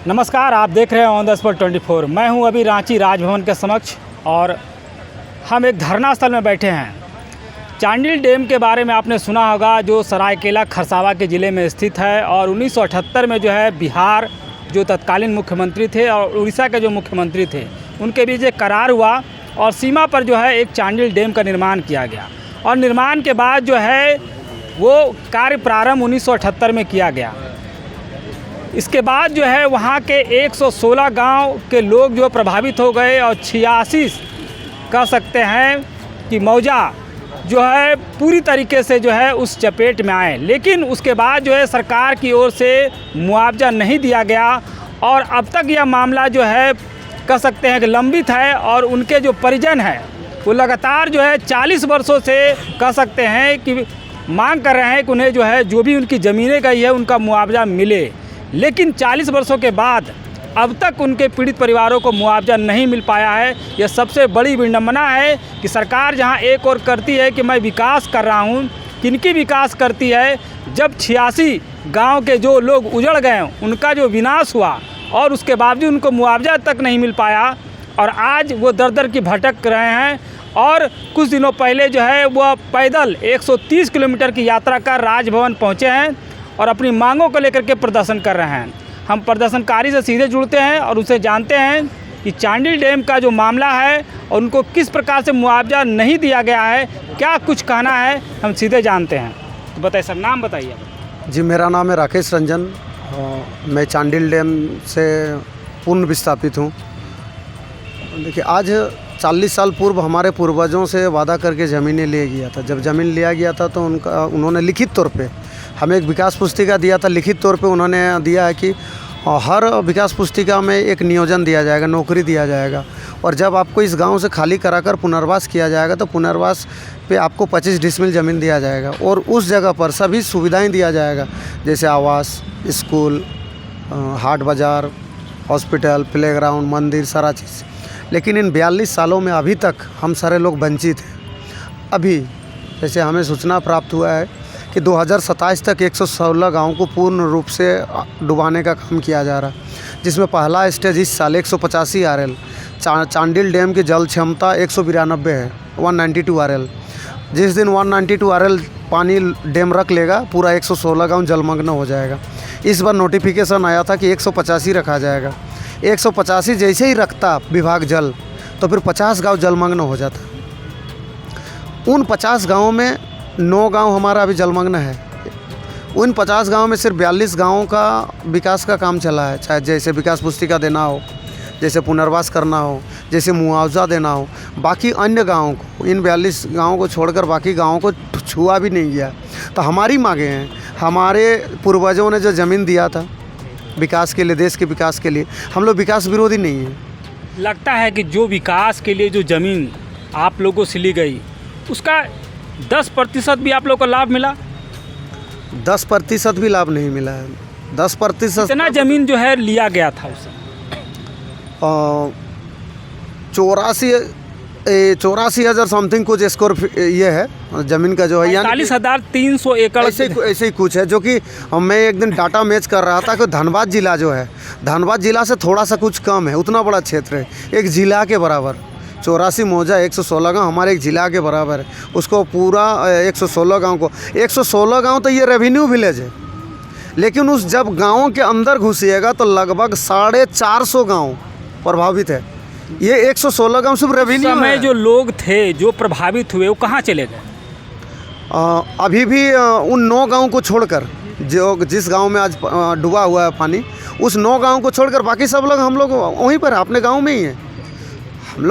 नमस्कार, आप देख रहे हैं ऑन द स्पॉट 24। मैं हूं अभी रांची राजभवन के समक्ष और हम एक धरना स्थल में बैठे हैं। चांडिल डैम के बारे में आपने सुना होगा, जो सरायकेला खरसावां के ज़िले में स्थित है और 1978 में जो है बिहार जो तत्कालीन मुख्यमंत्री थे और उड़ीसा के जो मुख्यमंत्री थे उनके बीच एक करार हुआ और सीमा पर जो है एक चांडिल डैम का निर्माण किया गया। और निर्माण के बाद जो है वो कार्य प्रारंभ 1978 में किया गया। इसके बाद जो है वहाँ के 116 गांव के लोग जो प्रभावित हो गए और 86 कह सकते हैं कि मौजा जो है पूरी तरीके से जो है उस चपेट में आए। लेकिन उसके बाद जो है सरकार की ओर से मुआवजा नहीं दिया गया और अब तक यह मामला जो है कह सकते हैं कि लंबित है और उनके जो परिजन हैं वो लगातार जो है 40 वर्षों से कह सकते हैं कि मांग कर रहे हैं कि उन्हें जो है जो भी उनकी ज़मीनें गई है उनका मुआवजा मिले। लेकिन 40 वर्षों के बाद अब तक उनके पीड़ित परिवारों को मुआवजा नहीं मिल पाया है। यह सबसे बड़ी विडंबना है कि सरकार जहां एक और करती है कि मैं विकास कर रहा हूं, किनकी विकास करती है जब 86 गांव के जो लोग उजड़ गए उनका जो विनाश हुआ और उसके बावजूद उनको मुआवजा तक नहीं मिल पाया और आज वो दर दर की भटक रहे हैं। और कुछ दिनों पहले जो है वह पैदल 130 किलोमीटर की यात्रा कर राजभवन पहुँचे हैं और अपनी मांगों को लेकर के प्रदर्शन कर रहे हैं। हम प्रदर्शनकारी से सीधे जुड़ते हैं और उनसे जानते हैं कि चांडिल डैम का जो मामला है और उनको किस प्रकार से मुआवजा नहीं दिया गया है, क्या कुछ कहना है, हम सीधे जानते हैं। तो बताइए सर, नाम बताइए। जी, मेरा नाम है राकेश रंजन। मैं चांडिल डैम से पूर्ण विस्थापित हूँ। देखिए, आज 40 साल पूर्व हमारे पूर्वजों से वादा करके ज़मीनें लिया गया था। जब ज़मीन लिया गया था तो उन्होंने लिखित तौर पे हमें एक विकास पुस्तिका दिया था। लिखित तौर पे उन्होंने दिया है कि हर विकास पुस्तिका में एक नियोजन दिया जाएगा, नौकरी दिया जाएगा और जब आपको इस गांव से खाली कराकर पुनर्वास किया जाएगा तो पुनर्वास पे आपको 25 डिसमिल ज़मीन दिया जाएगा और उस जगह पर सभी सुविधाएं दिया जाएगा, जैसे आवास, स्कूल, हाट बाज़ार, हॉस्पिटल, प्लेग्राउंड, मंदिर, सारा चीज़। लेकिन इन 42 सालों में अभी तक हम सारे लोग वंचित हैं। अभी जैसे हमें सूचना प्राप्त हुआ है कि 2027 तक 116 गाँव को पूर्ण रूप से डुबाने का काम किया जा रहा है, जिसमें पहला स्टेज इस साल 185 RL। चांडिल डैम की जल क्षमता 192 है, 192 RL। जिस दिन 192 RL पानी डैम रख लेगा पूरा 116 गाँव जलमग्न हो जाएगा। इस बार नोटिफिकेशन आया था कि 185 रखा जाएगा। 185 जैसे ही रखता विभाग जल तो फिर 50 गाँव जलमग्न हो जाता। उन 50 गाँवों में 9 गांव हमारा अभी जलमग्न है। उन 50 गांवों में सिर्फ 42 गांवों का विकास का काम चला है, चाहे जैसे विकास पुस्तिका देना हो, जैसे पुनर्वास करना हो, जैसे मुआवजा देना हो। बाकी अन्य गांवों को, इन 42 गांवों को छोड़कर बाकी गांवों को छुआ भी नहीं गया। तो हमारी मांगें हैं, हमारे पूर्वजों ने जो ज़मीन दिया था विकास के लिए, देश के विकास के लिए, हम लोग विकास विरोधी नहीं हैं। लगता है कि जो विकास के लिए जो ज़मीन आप लोगों से ली गई उसका 10% भी आप लोग को लाभ मिला? 10% भी लाभ नहीं मिला है। 10% इतना ज़मीन जो है लिया गया था उसे 84,000 समथिंग कुछ स्क्वायर ये है ज़मीन का जो है, 40,300 एकड़ ऐसे ही कुछ है। जो कि मैं एक दिन डाटा मैच कर रहा था कि धनबाद जिला जो है, धनबाद जिला से थोड़ा सा कुछ कम है, उतना बड़ा क्षेत्र है, एक ज़िला के बराबर। 84 मौजा 116 गाँव हमारे एक ज़िला के बराबर है। उसको पूरा 116 गाँव को 116 गाँव तो ये रेवेन्यू विलेज है, लेकिन उस जब गाँवों के अंदर घुसिएगा तो लगभग 450 गाँव प्रभावित है। ये 116 गाँव सिर्फ रेवेन्यू समय जो लोग थे जो प्रभावित हुए वो कहाँ चले गए? अभी भी उन 9 गाँव को छोड़कर, जो जिस गाँव में आज डूबा हुआ है पानी, उस 9 गाँव को छोड़कर बाकी सब लोग हम लोग वहीं पर अपने गाँव में ही हैं। हम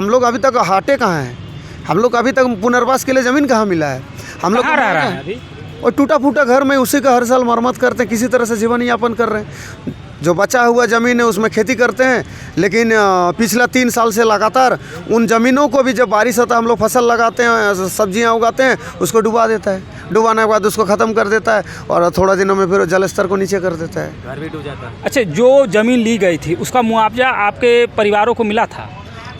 लोग अभी तक हाटे कहाँ हैं? हम लोग अभी तक पुनर्वास के लिए ज़मीन कहाँ मिला है? हम लोग रह रहे हैं अभी और टूटा फूटा घर में उसी का हर साल मरम्मत करते हैं, किसी तरह से जीवन यापन कर रहे हैं। जो बचा हुआ ज़मीन है उसमें खेती करते हैं, लेकिन पिछला 3 साल से लगातार उन ज़मीनों को भी जब बारिश होता है हम लोग फसल लगाते हैं, सब्जियां उगाते हैं, उसको डुबा देता है। डुबाने के बाद उसको ख़त्म कर देता है और थोड़ा दिनों में फिर जल स्तर को नीचे कर देता है, घर भी डूब जाता है। अच्छा, जो ज़मीन ली गई थी उसका मुआवजा आपके परिवारों को मिला था?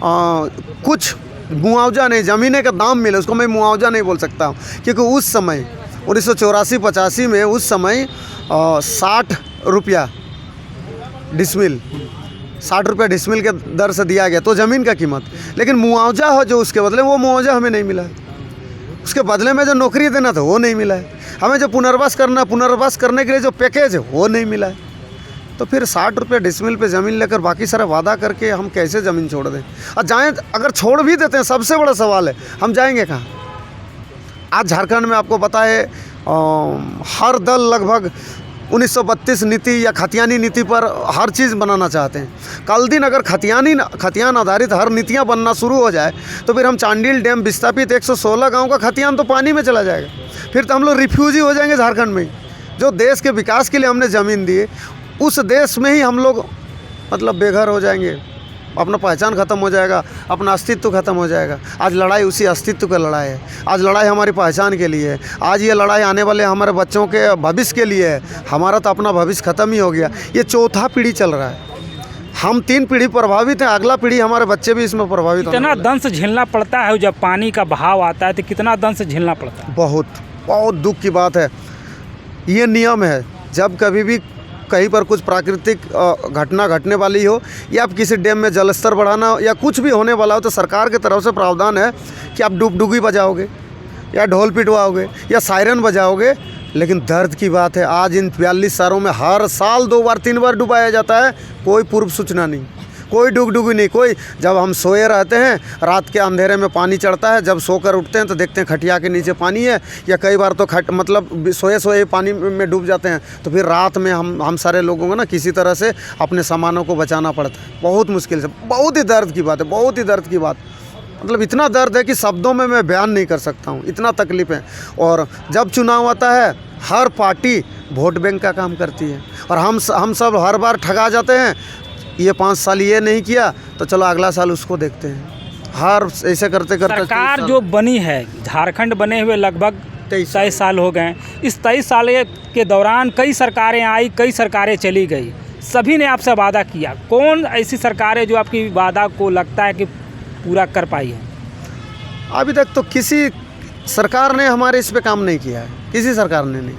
कुछ मुआवजा नहीं, ज़मीने का दाम मिले, उसको मैं मुआवजा नहीं बोल सकता हूँ, क्योंकि उस समय 1984-85 में उस समय 60 रुपया डिसमिल, 60 रुपये डिसमिल के दर से दिया गया तो ज़मीन का कीमत, लेकिन मुआवजा हो जो उसके बदले वो मुआवजा हमें नहीं मिला है। उसके बदले में जो नौकरी देना था वो नहीं मिला है। हमें जो पुनर्वास करने के लिए जो पैकेज है वो नहीं मिला है। तो फिर 60 रुपये डिसमिल पे ज़मीन लेकर बाकी सारा वादा करके हम कैसे ज़मीन छोड़ दें? और जाएँ, अगर छोड़ भी देते हैं, सबसे बड़ा सवाल है हम जाएंगे कहाँ? आज झारखंड में आपको पता है हर दल लगभग 1932 नीति या खतियानी नीति पर हर चीज़ बनाना चाहते हैं। कल दिन अगर खतियान आधारित हर नीतियाँ बनना शुरू हो जाए तो फिर हम चांडिल डैम विस्थापित 116 गांव का खतियान तो पानी में चला जाएगा। फिर तो हम लोग रिफ्यूजी हो जाएंगे झारखंड में। जो देश के विकास के लिए हमने ज़मीन दी, उस देश में ही हम लोग मतलब बेघर हो जाएंगे, अपना पहचान ख़त्म हो जाएगा, अपना अस्तित्व ख़त्म हो जाएगा। आज लड़ाई उसी अस्तित्व की लड़ाई है। आज लड़ाई हमारी पहचान के लिए है। आज ये लड़ाई आने वाले हमारे बच्चों के भविष्य के लिए है। हमारा तो अपना भविष्य ख़त्म ही हो गया। ये चौथा पीढ़ी चल रहा है। हम 3 पीढ़ी प्रभावित हैं, अगला पीढ़ी हमारे बच्चे भी इसमें प्रभावित होंगे। कितना दंश झेलना पड़ता है जब पानी का बहाव आता है, तो कितना दंश झेलना पड़ता है? बहुत दुख की बात है। ये नियम है, जब कभी भी कहीं पर कुछ प्राकृतिक घटना घटने वाली हो या आप किसी डैम में जलस्तर बढ़ाना हो या कुछ भी होने वाला हो, तो सरकार की तरफ से प्रावधान है कि आप डुगडुगी बजाओगे या ढोल पिटवाओगे या सायरन बजाओगे। लेकिन दर्द की बात है, आज इन 42 सालों में हर साल 2 बार 3 बार डुबाया जाता है। कोई पूर्व सूचना नहीं, कोई डुगडुगी नहीं, कोई। जब हम सोए रहते हैं, रात के अंधेरे में पानी चढ़ता है, जब सोकर उठते हैं तो देखते हैं खटिया के नीचे पानी है, या कई बार तो मतलब सोए पानी में डूब जाते हैं। तो फिर रात में हम सारे लोगों को ना किसी तरह से अपने सामानों को बचाना पड़ता है, बहुत मुश्किल से। बहुत ही दर्द की बात है, बहुत ही दर्द की बात। मतलब इतना दर्द है कि शब्दों में मैं बयान नहीं कर सकता हूँ, इतना तकलीफ है। और जब चुनाव आता है, हर पार्टी वोट बैंक का काम करती है और हम सब हर बार ठगा जाते हैं। ये 5 साल ये नहीं किया तो चलो अगला साल उसको देखते हैं। हर ऐसे करते सरकार जो बनी है, झारखंड बने हुए लगभग 23 साल हो गए। इस 23 साल के दौरान कई सरकारें आई, कई सरकारें चली गई, सभी ने आपसे वादा किया। कौन ऐसी सरकार है जो आपकी वादा को लगता है कि पूरा कर पाई है? अभी तक तो किसी सरकार ने हमारे इस पे काम नहीं किया है, किसी सरकार ने नहीं।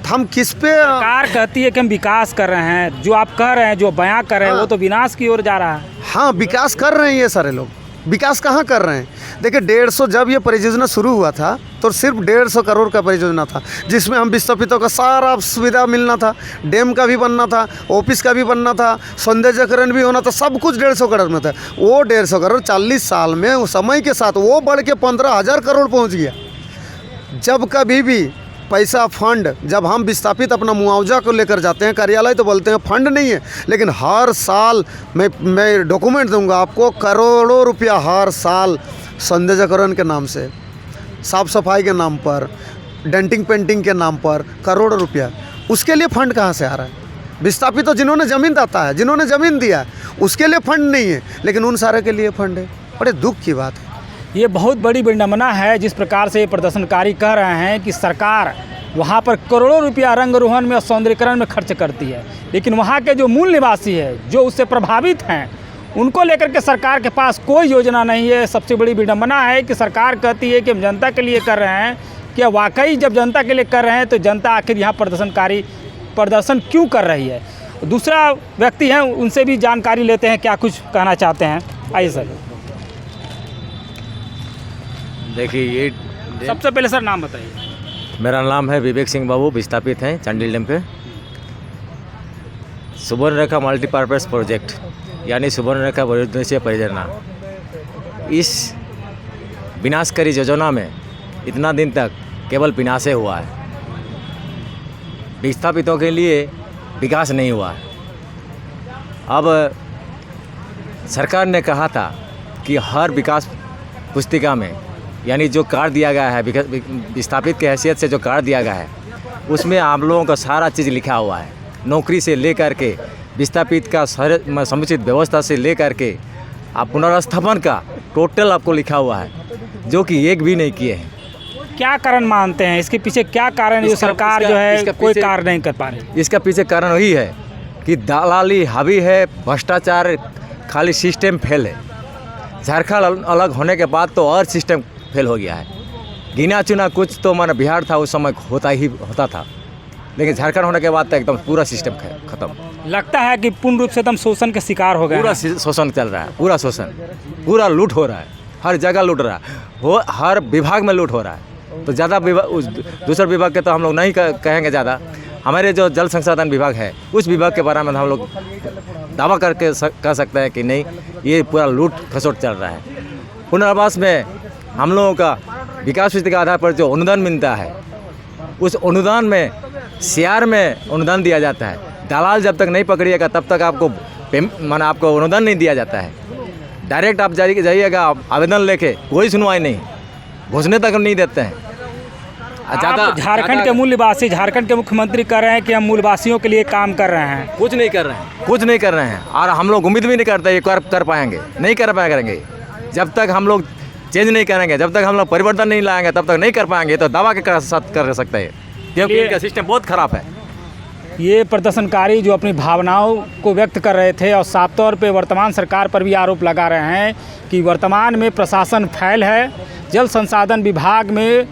हम किस पे? सरकार कहती है कि हम विकास कर रहे हैं, जो आप कह रहे हैं, जो बयां कर रहे हैं, वो तो विनाश की ओर जा रहा है। हाँ, विकास कर रहे हैं ये सारे लोग। विकास कहाँ कर रहे हैं? देखिए 150, जब ये परियोजना शुरू हुआ था तो सिर्फ 150 करोड़ का परियोजना था, जिसमें हम विस्थापितों का सारा सुविधा मिलना था, डैम का भी बनना था, ऑफिस का भी बनना था, सौंदर्यीकरण भी होना था, सब कुछ 150 करोड़ में था। वो 150 करोड़ 40 साल में समय के साथ वो बढ़ के 15,000 करोड़ पहुँच गया। जब कभी भी पैसा फंड, जब हम विस्थापित अपना मुआवजा को लेकर जाते हैं कार्यालय, तो बोलते हैं फंड नहीं है, लेकिन हर साल मैं डॉक्यूमेंट दूंगा आपको, करोड़ों रुपया हर साल सौंदर्यीकरण के नाम से, साफ़ सफाई के नाम पर, डेंटिंग पेंटिंग के नाम पर करोड़ों रुपया। उसके लिए फ़ंड कहाँ से आ रहा है? विस्थापित तो जिन्होंने ज़मीन दाता है, जिन्होंने ज़मीन दिया है, उसके लिए फ़ंड नहीं है, लेकिन उन सारे के लिए फ़ंड है। बड़े दुख की बात है। ये बहुत बड़ी विडंबना है जिस प्रकार से ये प्रदर्शनकारी कह रहे हैं कि सरकार वहाँ पर करोड़ों रुपया रंग रोहन में और सौंदर्यीकरण में खर्च करती है, लेकिन वहाँ के जो मूल निवासी है, जो उससे प्रभावित हैं, उनको लेकर के सरकार के पास कोई योजना नहीं है। सबसे बड़ी विडंबना है कि सरकार कहती है कि हम जनता के लिए कर रहे हैं, क्या वाकई जब जनता के लिए कर रहे हैं तो जनता आखिर यहाँ प्रदर्शन क्यों कर रही है? दूसरा व्यक्ति हैं, उनसे भी जानकारी लेते हैं, क्या कुछ कहना चाहते हैं। आइए सर। देखिए, ये सबसे पहले सर नाम बताइए। मेरा नाम है विवेक सिंह बाबू, विस्थापित हैं चांडिल डैम पे। सुवर्णरेखा मल्टीपर्पज़ प्रोजेक्ट यानी सुवर्णरेखा बहुउद्देशीय परियोजना, इस विनाशकारी योजना में इतना दिन तक केवल विनाश हुआ है, विस्थापितों के लिए विकास नहीं हुआ है। अब सरकार ने कहा था कि हर विकास पुस्तिका में, यानी जो कार्ड दिया गया है विस्थापित के हैसियत से जो कार्ड दिया गया है, उसमें आप लोगों का सारा चीज़ लिखा हुआ है, नौकरी से लेकर के विस्थापित का समुचित व्यवस्था से लेकर के आप पुनर्स्थापन का टोटल आपको लिखा हुआ है, जो कि एक भी नहीं किए हैं। क्या कारण मानते हैं इसके पीछे? क्या कारण है जो सरकार जो है कोई कार्य नहीं कर पा रही? इसका पीछे कारण वही है कि दलाली हावी है, भ्रष्टाचार, खाली सिस्टम फेल है। झारखंड अलग होने के बाद तो और सिस्टम फेल हो गया है। गिना चुना कुछ तो हमारा बिहार था, उस समय होता था, लेकिन झारखंड होने के बाद तो एकदम पूरा सिस्टम खत्म। लगता है कि पूर्ण रूप से एकदम शोषण के शिकार हो गए पूरा हैं। शोषण चल रहा है, पूरा शोषण, पूरा लूट हो रहा है, हर जगह लूट रहा है, हर विभाग में लूट हो रहा है। तो ज़्यादा दूसरे विभाग के तो हम लोग नहीं कहेंगे ज़्यादा, हमारे जो जल संसाधन विभाग है उस विभाग के बारे में हम लोग दावा करके कह सकते हैं कि नहीं, ये पूरा लूट खसोट चल रहा है। पुनर्वास में हम लोगों का विकास पुस्तिका के आधार पर जो अनुदान मिलता है, उस अनुदान में शेयर में अनुदान दिया जाता है। दलाल जब तक नहीं पकड़िएगा तब तक आपको आपको अनुदान नहीं दिया जाता है। डायरेक्ट आप जाइएगा आवेदन लेके, कोई सुनवाई नहीं, घुसने तक नहीं देते हैं। आप झारखंड के मूल निवासी, झारखंड के मुख्यमंत्री कह रहे हैं कि हम मूलवासियों के लिए काम कर रहे हैं। कुछ नहीं कर रहे हैं, कुछ नहीं कर रहे हैं, और हम लोग उम्मीद भी नहीं करते ये कर पाएंगे, नहीं कर पाया करेंगे। जब तक हम लोग चेंज नहीं करेंगे, जब तक हम लोग परिवर्तन नहीं लाएंगे, तब तक नहीं कर पाएंगे। तो दावा के साथ कर सकते हैं, क्योंकि इनका सिस्टम बहुत खराब है। ये प्रदर्शनकारी जो अपनी भावनाओं को व्यक्त कर रहे थे और साफ तौर पे वर्तमान सरकार पर भी आरोप लगा रहे हैं कि वर्तमान में प्रशासन फैल है। जल संसाधन विभाग में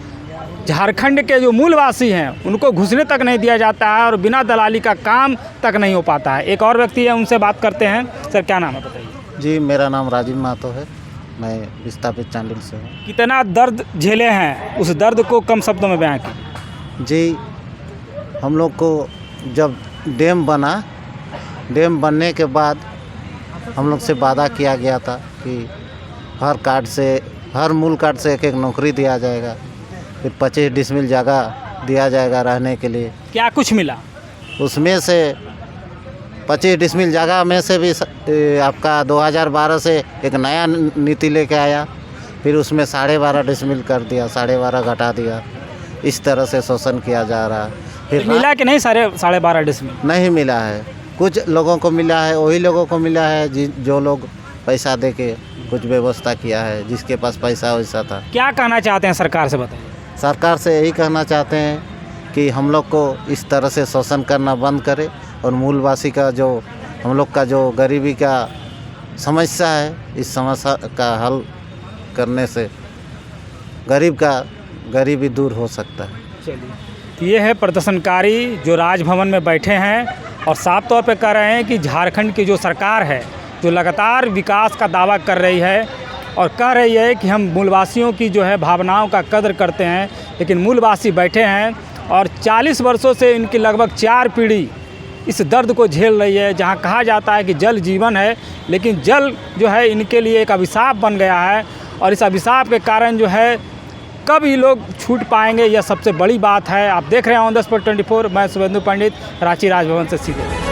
झारखंड के जो मूलवासी हैं उनको घुसने तक नहीं दिया जाता है और बिना दलाली का काम तक नहीं हो पाता है। एक और व्यक्ति है, उनसे बात करते हैं। सर, क्या नाम है बताइए? जी, मेरा नाम राजीव महतो है, मैं विस्थापित चांडिल से हूँ। कितना दर्द झेले हैं, उस दर्द को कम शब्दों में बयां कीजिए। जी, हम लोग को जब डैम बना, डैम बनने के बाद हम लोग से वादा किया गया था कि हर मूल कार्ड से एक नौकरी दिया जाएगा, फिर 25 डिसमिल जगह दिया जाएगा रहने के लिए। क्या कुछ मिला? उसमें से 25 डिसमिल जगह में से भी आपका 2012 से एक नया नीति लेके आया, फिर उसमें 12.5 डिसमिल कर दिया, 12.5 घटा दिया। इस तरह से शोषण किया जा रहा है। फिर मिला कि नहीं? 12.5 डिसमिल नहीं मिला है, कुछ लोगों को मिला है, वही लोगों को मिला है जो लोग पैसा दे के कुछ व्यवस्था किया है, जिसके पास पैसा वैसा था। क्या कहना चाहते हैं सरकार से, बताइए? सरकार से यही कहना चाहते हैं कि हम लोग को इस तरह से शोषण करना बंद करे और मूलवासी का जो हम लोग का जो गरीबी का समस्या है, इस समस्या का हल करने से गरीबी दूर हो सकता है। चलिए, ये है प्रदर्शनकारी जो राजभवन में बैठे हैं और साफ तौर पे कह रहे हैं कि झारखंड की जो सरकार है जो लगातार विकास का दावा कर रही है और कह रही है कि हम मूलवासियों की जो है भावनाओं का कदर करते हैं, लेकिन मूलवासी बैठे हैं और 40 वर्षों से इनकी लगभग 4 पीढ़ी इस दर्द को झेल रही है। जहां कहा जाता है कि जल जीवन है, लेकिन जल जो है इनके लिए एक अभिशाप बन गया है और इस अभिशाप के कारण जो है कब ये लोग छूट पाएंगे, यह सबसे बड़ी बात है। आप देख रहे हैं ऑन द स्पॉट 24, मैं शुभेंदु पंडित, रांची राजभवन से सीधे।